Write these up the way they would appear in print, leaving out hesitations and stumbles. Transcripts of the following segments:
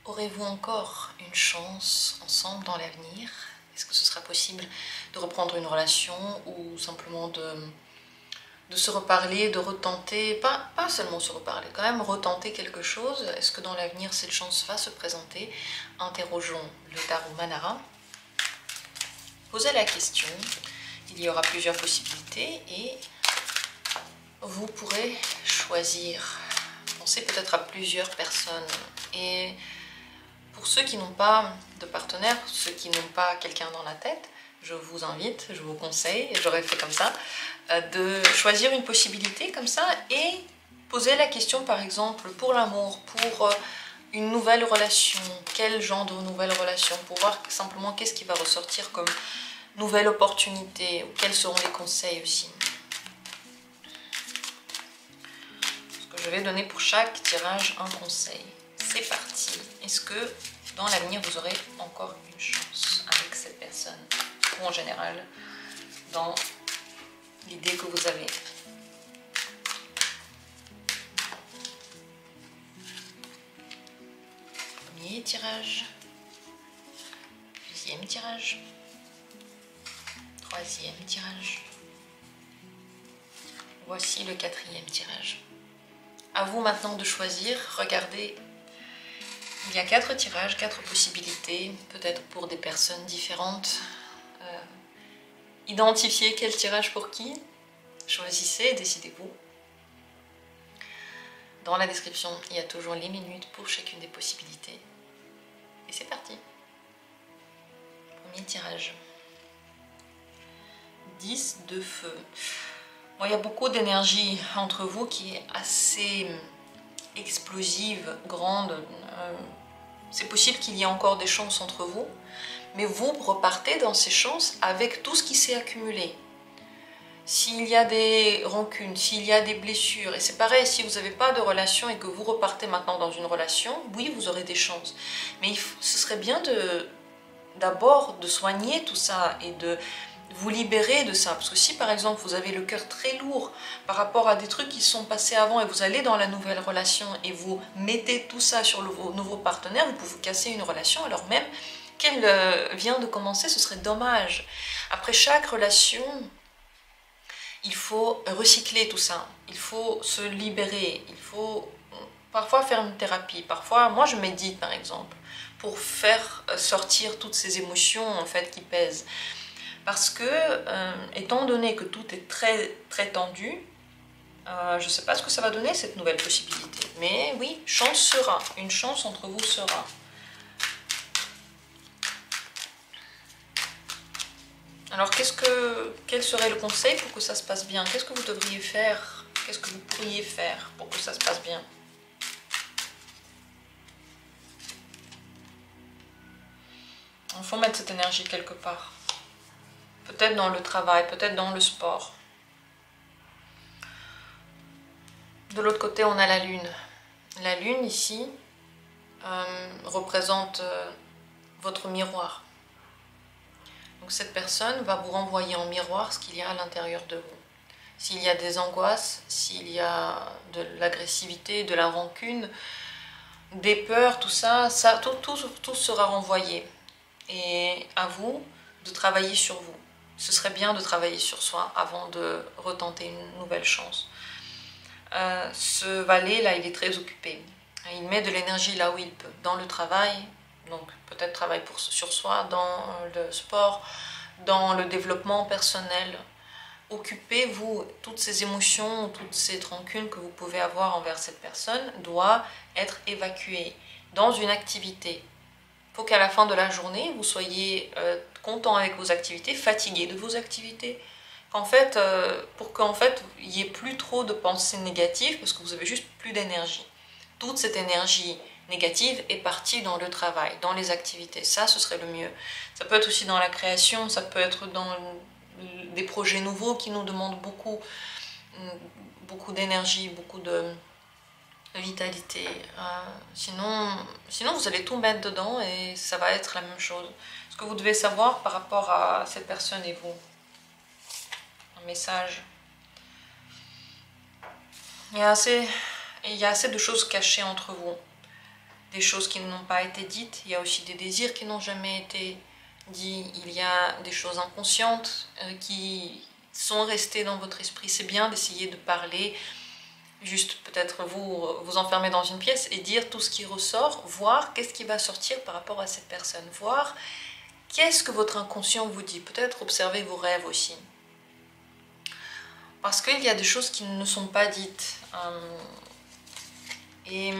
Aurez-vous encore une chance ensemble dans l'avenir? Est-ce que ce sera possible de reprendre une relation ou simplement de se reparler, de retenter, pas seulement se reparler, quand même retenter quelque chose? Est-ce que dans l'avenir cette chance va se présenter? Interrogeons le tarot Manara. Posez la question, il y aura plusieurs possibilités et vous pourrez choisir. Pensez peut-être à plusieurs personnes. Et pour ceux qui n'ont pas de partenaire, ceux qui n'ont pas quelqu'un dans la tête, je vous invite, je vous conseille, j'aurais fait comme ça, de choisir une possibilité comme ça et poser la question par exemple pour l'amour, pour une nouvelle relation, quel genre de nouvelle relation, pour voir simplement qu'est-ce qui va ressortir comme nouvelle opportunité, ou quels seront les conseils aussi. Je vais donner pour chaque tirage un conseil. C'est parti. Est-ce que dans l'avenir vous aurez encore une chance avec cette personne? Ou en général, dans l'idée que vous avez? Premier tirage. Deuxième tirage. Troisième tirage. Voici le quatrième tirage. À vous maintenant de choisir. Regardez, il y a 4 tirages, 4 possibilités, peut-être pour des personnes différentes. Identifiez quel tirage pour qui. Choisissez, décidez-vous. Dans la description, il y a toujours les minutes pour chacune des possibilités. Et c'est parti. Premier tirage. 10 de feu. Bon, il y a beaucoup d'énergie entre vous qui est assez explosive, grande. C'est possible qu'il y ait encore des chances entre vous, mais vous repartez dans ces chances avec tout ce qui s'est accumulé. S'il y a des rancunes, s'il y a des blessures, et c'est pareil, si vous n'avez pas de relation et que vous repartez maintenant dans une relation, oui, vous aurez des chances. Mais ce serait bien d'abord de soigner tout ça et de vous libérer de ça. Parce que si par exemple vous avez le cœur très lourd par rapport à des trucs qui sont passés avant et vous allez dans la nouvelle relation et vous mettez tout ça sur le nouveau partenaire, vous pouvez vous casser une relation alors même qu'elle vient de commencer, ce serait dommage. Après chaque relation, il faut recycler tout ça, il faut se libérer, il faut parfois faire une thérapie, parfois, moi je médite par exemple, pour faire sortir toutes ces émotions en fait qui pèsent. Parce que, étant donné que tout est très tendu, je ne sais pas ce que ça va donner cette nouvelle possibilité. Mais oui, chance sera, une chance entre vous sera. Alors quel serait le conseil pour que ça se passe bien? Qu'est-ce que vous devriez faire? Qu'est-ce que vous pourriez faire pour que ça se passe bien? Il faut mettre cette énergie quelque part. Peut-être dans le travail, peut-être dans le sport. De l'autre côté, on a la lune. La lune, ici, représente votre miroir. Donc cette personne va vous renvoyer en miroir ce qu'il y a à l'intérieur de vous. S'il y a des angoisses, s'il y a de l'agressivité, de la rancune, des peurs, tout ça, tout sera renvoyé. Et à vous de travailler sur vous. Ce serait bien de travailler sur soi avant de retenter une nouvelle chance. Ce valet là, il est très occupé. Il met de l'énergie là où il peut. Dans le travail, donc peut-être travail sur soi, dans le sport, dans le développement personnel. Occupez-vous, toutes ces émotions, toutes ces rancunes que vous pouvez avoir envers cette personne doivent être évacuées dans une activité. Il faut qu'à la fin de la journée, vous soyez content avec vos activités, fatigué de vos activités. Pour qu'en fait, il n'y ait plus trop de pensées négatives, parce que vous avez juste plus d'énergie. Toute cette énergie négative est partie dans le travail, dans les activités. Ça, ce serait le mieux. Ça peut être aussi dans la création, ça peut être dans des projets nouveaux qui nous demandent beaucoup d'énergie, beaucoup de vitalité. Sinon, vous allez tout mettre dedans et ça va être la même chose. Ce que vous devez savoir par rapport à cette personne et vous. Un message. Il y a assez de choses cachées entre vous. des choses qui n'ont pas été dites, il y a aussi des désirs qui n'ont jamais été dits, il y a des choses inconscientes qui sont restées dans votre esprit. C'est bien d'essayer de parler, juste peut-être vous enfermer dans une pièce et dire tout ce qui ressort, voir qu'est-ce qui va sortir par rapport à cette personne, voir qu'est-ce que votre inconscient vous dit, peut-être observer vos rêves aussi. Parce qu'il y a des choses qui ne sont pas dites. Et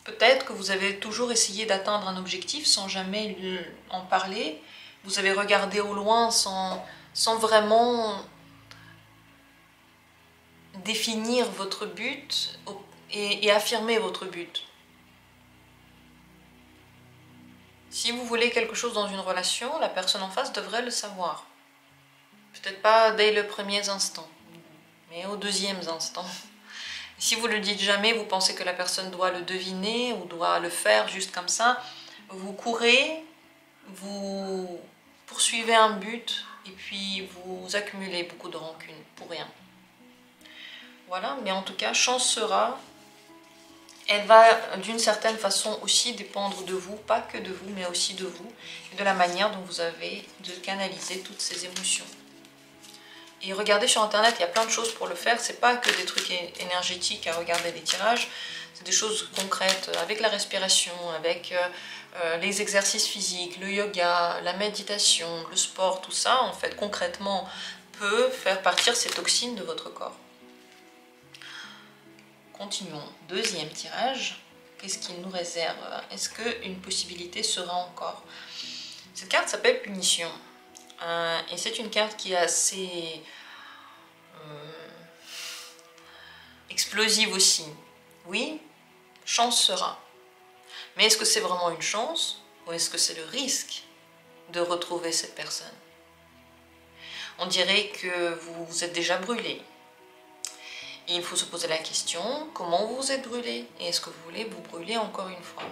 peut-être que vous avez toujours essayé d'atteindre un objectif sans jamais en parler. Vous avez regardé au loin sans vraiment définir votre but et affirmer votre but. Si vous voulez quelque chose dans une relation, la personne en face devrait le savoir. Peut-être pas dès le premier instant, mais au deuxième instant. Si vous ne le dites jamais, vous pensez que la personne doit le deviner ou doit le faire juste comme ça. Vous courez, vous poursuivez un but et puis vous accumulez beaucoup de rancune pour rien. Voilà, mais en tout cas, chance sera. Elle va d'une certaine façon aussi dépendre de vous, pas que de vous, mais aussi de vous et de la manière dont vous avez de canaliser toutes ces émotions. Et regardez sur internet, il y a plein de choses pour le faire, c'est pas que des trucs énergétiques à regarder les tirages, c'est des choses concrètes avec la respiration, avec les exercices physiques, le yoga, la méditation, le sport, tout ça en fait concrètement peut faire partir ces toxines de votre corps. Continuons, deuxième tirage, qu'est-ce qu'il nous réserve? Est-ce qu'une possibilité sera encore? Cette carte s'appelle Punition. Et c'est une carte qui est assez explosive aussi. Oui, chance sera. Mais est-ce que c'est vraiment une chance ou est-ce que c'est le risque de retrouver cette personne? On dirait que vous vous êtes déjà brûlé. Et il faut se poser la question, comment vous vous êtes brûlé? Et est-ce que vous voulez vous brûler encore une fois?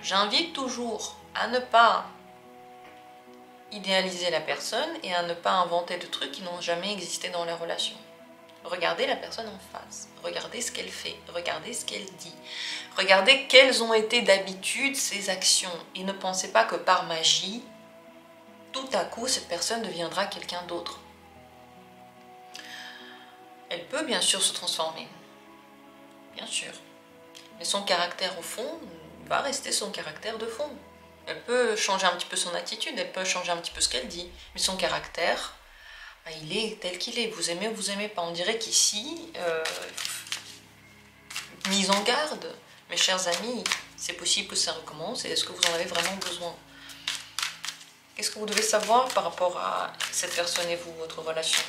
J'invite toujours à ne pas idéaliser la personne et à ne pas inventer de trucs qui n'ont jamais existé dans la relation. Regardez la personne en face, regardez ce qu'elle fait, regardez ce qu'elle dit, regardez quelles ont été d'habitude ses actions et ne pensez pas que par magie, tout à coup cette personne deviendra quelqu'un d'autre. Elle peut bien sûr se transformer, bien sûr, mais son caractère au fond va rester son caractère de fond. Elle peut changer un petit peu son attitude, elle peut changer un petit peu ce qu'elle dit, mais son caractère, il est tel qu'il est. Vous aimez ou vous aimez pas. On dirait qu'ici, mise en garde, mes chers amis, c'est possible que ça recommence et est-ce que vous en avez vraiment besoin? Qu'est-ce que vous devez savoir par rapport à cette personne et vous, votre relation?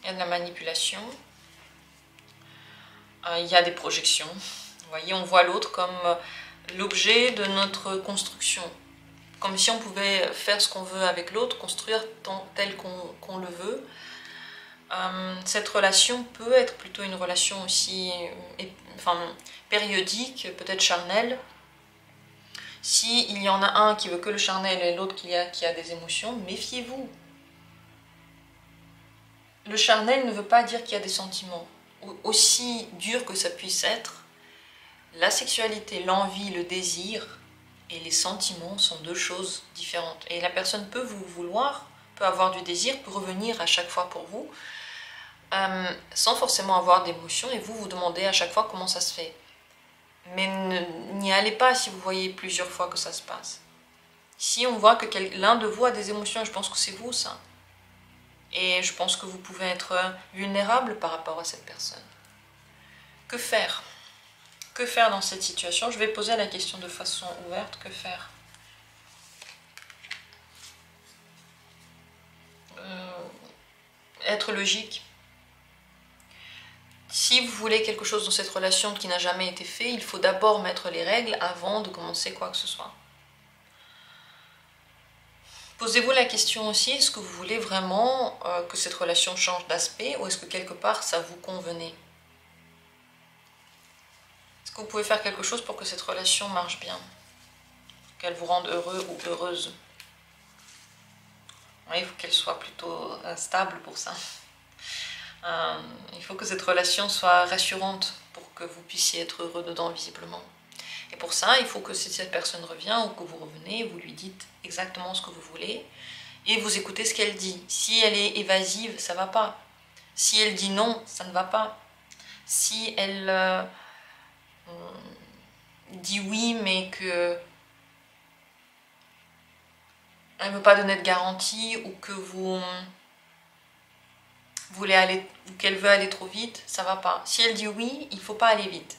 Il y a de la manipulation. Il y a des projections. Vous voyez, on voit l'autre comme l'objet de notre construction. Comme si on pouvait faire ce qu'on veut avec l'autre, construire tel qu'on le veut. Cette relation peut être plutôt une relation aussi périodique, peut-être charnelle. S'il y en a un qui veut que le charnel et l'autre qui a des émotions, méfiez-vous. Le charnel ne veut pas dire qu'il y a des sentiments. Aussi dur que ça puisse être, la sexualité, l'envie, le désir et les sentiments sont deux choses différentes. Et la personne peut vous vouloir, peut avoir du désir, peut revenir à chaque fois pour vous, sans forcément avoir d'émotion, et vous demandez à chaque fois comment ça se fait. Mais n'y allez pas si vous voyez plusieurs fois que ça se passe. Si on voit que l'un de vous a des émotions, je pense que c'est vous ça. Et je pense que vous pouvez être vulnérable par rapport à cette personne. Que faire? Que faire dans cette situation? Je vais poser la question de façon ouverte. Que faire? Être logique. Si vous voulez quelque chose dans cette relation qui n'a jamais été fait, il faut d'abord mettre les règles avant de commencer quoi que ce soit. Posez-vous la question aussi, est-ce que vous voulez vraiment que cette relation change d'aspect ou est-ce que quelque part ça vous convenait? Est-ce que vous pouvez faire quelque chose pour que cette relation marche bien? Qu'elle vous rende heureux ou heureuse? Oui, il faut qu'elle soit plutôt stable pour ça. Il faut que cette relation soit rassurante pour que vous puissiez être heureux dedans visiblement. Et pour ça, il faut que si cette personne revient ou que vous revenez, vous lui dites exactement ce que vous voulez et vous écoutez ce qu'elle dit. Si elle est évasive, ça ne va pas. Si elle dit non, ça ne va pas. Si elle dit oui, mais que elle ne veut pas donner de garantie ou que vous voulez aller, ou qu'elle veut aller trop vite, ça ne va pas. Si elle dit oui, il ne faut pas aller vite.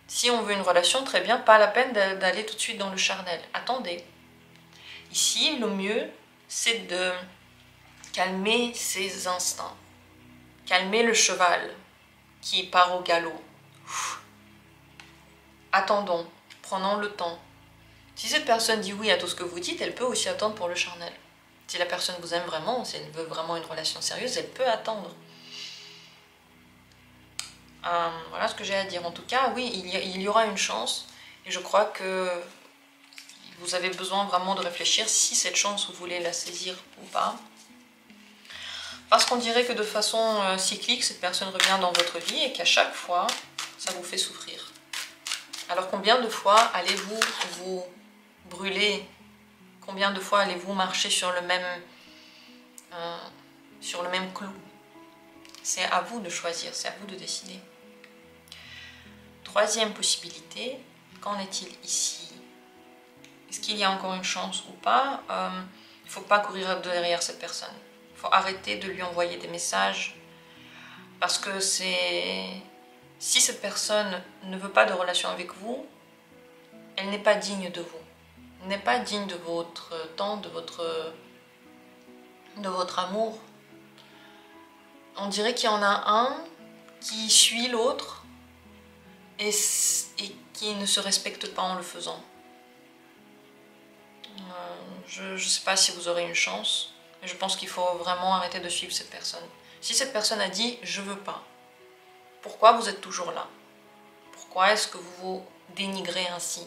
Si on veut une relation, très bien, pas la peine d'aller tout de suite dans le charnel. Attendez. Ici, le mieux, c'est de calmer ses instincts. Calmer le cheval qui part au galop. Attendons, prenons le temps. Si cette personne dit oui à tout ce que vous dites, elle peut aussi attendre pour le charnel. Si la personne vous aime vraiment, si elle veut vraiment une relation sérieuse, elle peut attendre. Voilà ce que j'ai à dire. En tout cas, oui, il y aura une chance. Et je crois que vous avez besoin vraiment de réfléchir si cette chance, vous voulez la saisir ou pas. Parce qu'on dirait que de façon cyclique, cette personne revient dans votre vie et qu'à chaque fois, ça vous fait souffrir. Alors combien de fois allez-vous vous brûler? Combien de fois allez-vous marcher sur le même clou? C'est à vous de choisir, c'est à vous de décider. Troisième possibilité, qu'en est-il ici? Est-ce qu'il y a encore une chance ou pas? Il ne faut pas courir derrière cette personne. Il faut arrêter de lui envoyer des messages. Parce que si cette personne ne veut pas de relation avec vous, elle n'est pas digne de vous. Elle n'est pas digne de votre temps, de votre amour. On dirait qu'il y en a un qui suit l'autre et qui ne se respecte pas en le faisant. Je ne sais pas si vous aurez une chance, mais je pense qu'il faut vraiment arrêter de suivre cette personne. Si cette personne a dit « je veux pas », pourquoi vous êtes toujours là? Pourquoi est-ce que vous vous dénigrez ainsi?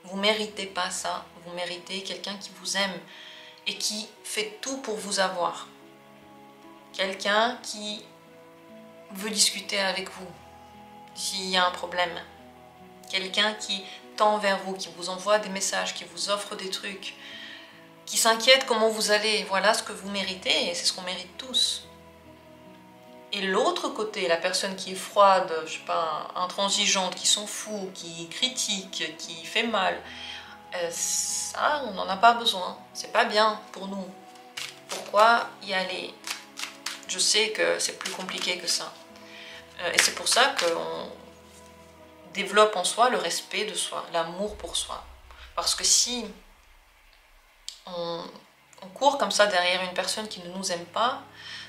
Vous ne méritez pas ça, vous méritez quelqu'un qui vous aime et qui fait tout pour vous avoir. Quelqu'un qui veut discuter avec vous s'il y a un problème. Quelqu'un qui tend vers vous, qui vous envoie des messages, qui vous offre des trucs, qui s'inquiète comment vous allez. Voilà ce que vous méritez et c'est ce qu'on mérite tous. Et l'autre côté, la personne qui est froide, je sais pas, intransigeante, qui s'en fout, qui critique, qui fait mal, ça, on n'en a pas besoin. C'est pas bien pour nous. Pourquoi y aller? Je sais que c'est plus compliqué que ça. Et c'est pour ça qu'on développe en soi le respect de soi, l'amour pour soi. Parce que si on court comme ça derrière une personne qui ne nous aime pas,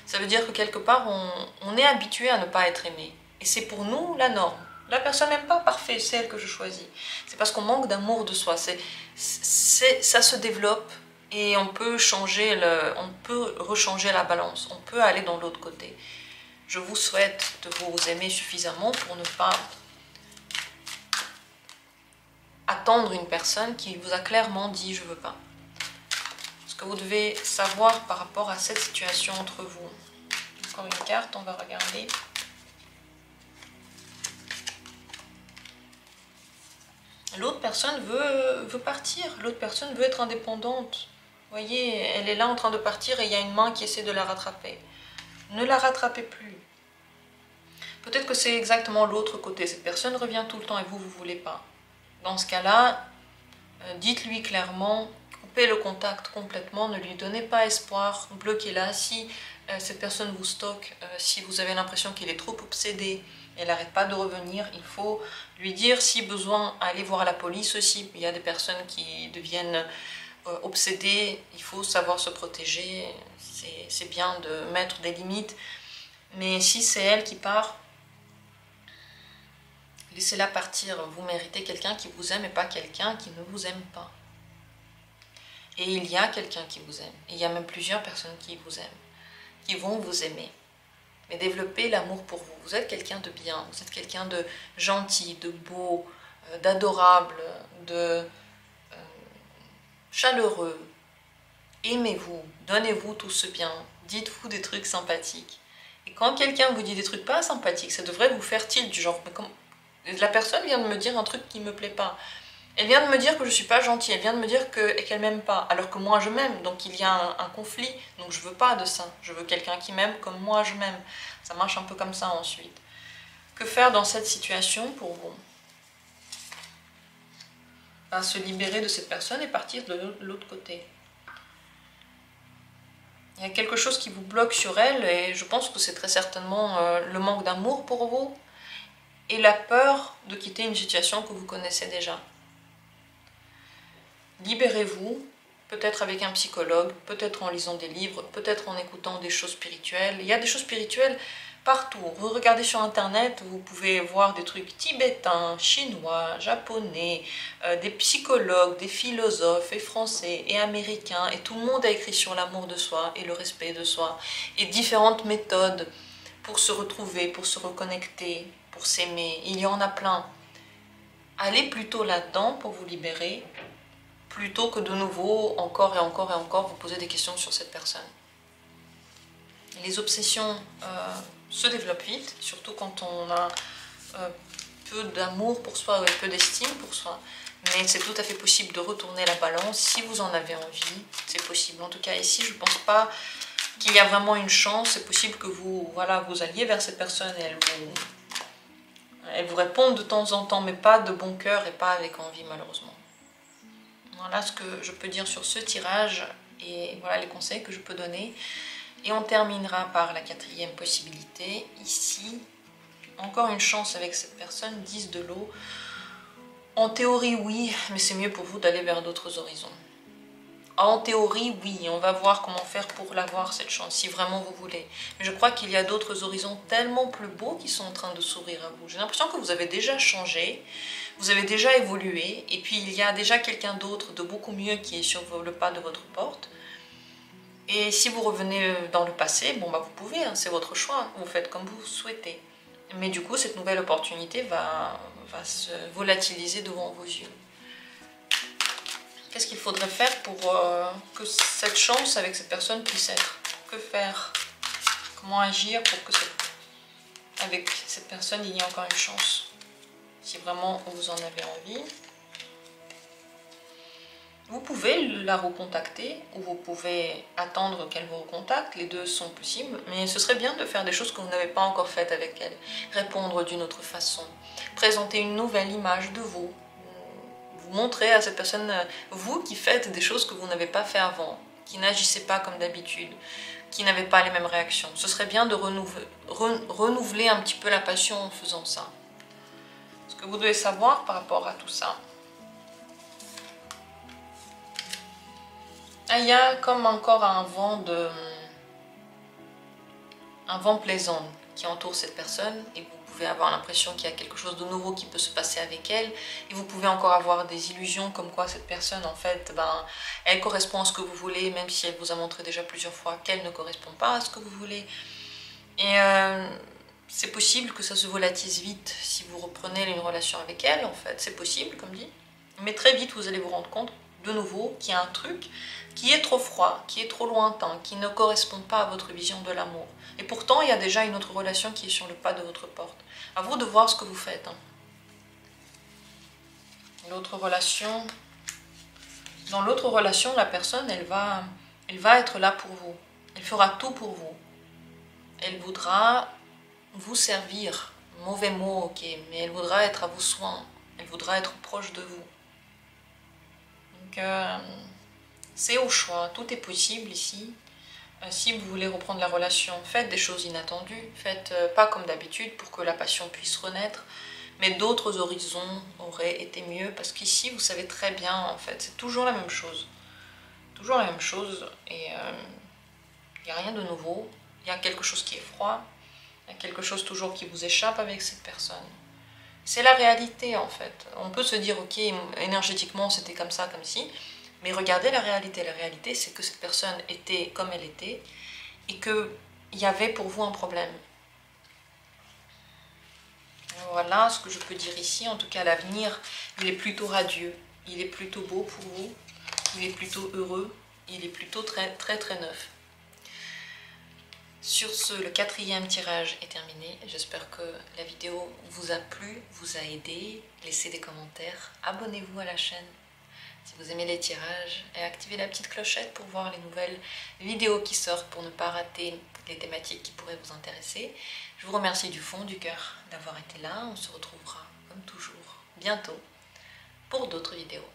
ça veut dire que quelque part, on est habitué à ne pas être aimé. Et c'est pour nous la norme. La personne n'aime pas, parfait, c'est elle que je choisis. C'est parce qu'on manque d'amour de soi. Ça se développe et on peut rechanger la balance. On peut aller dans l'autre côté. Je vous souhaite de vous aimer suffisamment pour ne pas attendre une personne qui vous a clairement dit « je veux pas ». Ce que vous devez savoir par rapport à cette situation entre vous. Encore une carte, on va regarder. L'autre personne veut partir, l'autre personne veut être indépendante. Vous voyez, elle est là en train de partir et il y a une main qui essaie de la rattraper. Ne la rattrapez plus. Peut-être que c'est exactement l'autre côté. Cette personne revient tout le temps et vous ne voulez pas. Dans ce cas-là, dites-lui clairement, coupez le contact complètement, ne lui donnez pas espoir, bloquez-la. Si cette personne vous stocke, si vous avez l'impression qu'il est trop obsédé, elle n'arrête pas de revenir, il faut lui dire si besoin, aller voir la police aussi. Il y a des personnes qui deviennent obsédées, il faut savoir se protéger, c'est bien de mettre des limites. Mais si c'est elle qui part, laissez-la partir. Vous méritez quelqu'un qui vous aime et pas quelqu'un qui ne vous aime pas. Et il y a quelqu'un qui vous aime. Et il y a même plusieurs personnes qui vous aiment, qui vont vous aimer. Mais développez l'amour pour vous. Vous êtes quelqu'un de bien, vous êtes quelqu'un de gentil, de beau, d'adorable, de chaleureux. Aimez-vous, donnez-vous tout ce bien, dites-vous des trucs sympathiques. Et quand quelqu'un vous dit des trucs pas sympathiques, ça devrait vous faire tilt, du genre, mais comme... la personne vient de me dire un truc qui me plaît pas. Elle vient de me dire que je suis pas gentille, elle vient de me dire qu'elle m'aime pas, alors que moi je m'aime, donc il y a un conflit, donc je veux pas de ça. Je veux quelqu'un qui m'aime comme moi je m'aime. Ça marche un peu comme ça ensuite. Que faire dans cette situation pour vous? Se libérer de cette personne et partir de l'autre côté. Il y a quelque chose qui vous bloque sur elle et je pense que c'est très certainement le manque d'amour pour vous et la peur de quitter une situation que vous connaissez déjà. Libérez-vous, peut-être avec un psychologue, peut-être en lisant des livres, peut-être en écoutant des choses spirituelles. Il y a des choses spirituelles partout. Vous regardez sur internet, vous pouvez voir des trucs tibétains, chinois, japonais, des psychologues, des philosophes et français et américains. Et tout le monde a écrit sur l'amour de soi et le respect de soi. Et différentes méthodes pour se retrouver, pour se reconnecter, pour s'aimer. Il y en a plein. Allez plutôt là-dedans pour vous libérer, plutôt que de nouveau, encore et encore et encore, vous poser des questions sur cette personne. Les obsessions se développent vite, surtout quand on a peu d'amour pour soi ou peu d'estime pour soi. Mais c'est tout à fait possible de retourner la balance si vous en avez envie. C'est possible. En tout cas, ici, je ne pense pas qu'il y a vraiment une chance. C'est possible que vous, voilà, vous alliez vers cette personne et elle vous réponde de temps en temps, mais pas de bon cœur et pas avec envie, malheureusement. Voilà ce que je peux dire sur ce tirage et voilà les conseils que je peux donner. Et on terminera par la quatrième possibilité. Ici, encore une chance avec cette personne, 10 de l'eau. En théorie, oui, mais c'est mieux pour vous d'aller vers d'autres horizons. En théorie, oui, on va voir comment faire pour l'avoir, cette chance, si vraiment vous voulez. Mais je crois qu'il y a d'autres horizons tellement plus beaux qui sont en train de s'ouvrir à vous. J'ai l'impression que vous avez déjà changé, vous avez déjà évolué, et puis il y a déjà quelqu'un d'autre de beaucoup mieux qui est sur le pas de votre porte. Et si vous revenez dans le passé, bon bah vous pouvez, hein, c'est votre choix, vous faites comme vous souhaitez. Mais du coup, cette nouvelle opportunité va se volatiliser devant vos yeux. Qu'est-ce qu'il faudrait faire pour que cette chance avec cette personne puisse être? Que faire? Comment agir pour que avec cette personne, il y ait encore une chance? Si vraiment vous en avez envie. Vous pouvez la recontacter ou vous pouvez attendre qu'elle vous recontacte, les deux sont possibles, mais ce serait bien de faire des choses que vous n'avez pas encore faites avec elle. Répondre d'une autre façon, présenter une nouvelle image de vous, vous montrer à cette personne, vous qui faites des choses que vous n'avez pas fait avant, qui n'agissez pas comme d'habitude, qui n'avez pas les mêmes réactions. Ce serait bien de renouveler un petit peu la passion en faisant ça. Ce que vous devez savoir par rapport à tout ça, il y a comme encore un vent plaisant qui entoure cette personne et vous pouvez avoir l'impression qu'il y a quelque chose de nouveau qui peut se passer avec elle et vous pouvez encore avoir des illusions comme quoi cette personne en fait, elle correspond à ce que vous voulez même si elle vous a montré déjà plusieurs fois qu'elle ne correspond pas à ce que vous voulez. Et c'est possible que ça se volatise vite si vous reprenez une relation avec elle en fait, c'est possible comme dit, mais très vite vous allez vous rendre compte de nouveau qu'il y a un truc qui est trop froid, qui est trop lointain, qui ne correspond pas à votre vision de l'amour. Et pourtant, il y a déjà une autre relation qui est sur le pas de votre porte. À vous de voir ce que vous faites. L'autre relation, dans l'autre relation, la personne, elle va être là pour vous. Elle fera tout pour vous. Elle voudra vous servir. Mauvais mot, ok, mais elle voudra être à vos soins. Elle voudra être proche de vous. Donc, c'est au choix, tout est possible ici. Si vous voulez reprendre la relation, faites des choses inattendues, faites pas comme d'habitude pour que la passion puisse renaître, mais d'autres horizons auraient été mieux, parce qu'ici, vous savez très bien, en fait, c'est toujours la même chose. Toujours la même chose, et il n'y a rien de nouveau, il y a quelque chose qui est froid, il y a quelque chose toujours qui vous échappe avec cette personne. C'est la réalité, en fait. On peut se dire, ok, énergétiquement, c'était comme ça, comme ci, mais regardez la réalité. La réalité, c'est que cette personne était comme elle était et qu'il y avait pour vous un problème. Voilà ce que je peux dire ici. En tout cas, l'avenir, il est plutôt radieux. Il est plutôt beau pour vous. Il est plutôt heureux. Il est plutôt très, très, très neuf. Sur ce, le 4e tirage est terminé. J'espère que la vidéo vous a plu, vous a aidé. Laissez des commentaires, abonnez-vous à la chaîne si vous aimez les tirages et activez la petite clochette pour voir les nouvelles vidéos qui sortent pour ne pas rater les thématiques qui pourraient vous intéresser. Je vous remercie du fond du cœur d'avoir été là. On se retrouvera comme toujours bientôt pour d'autres vidéos.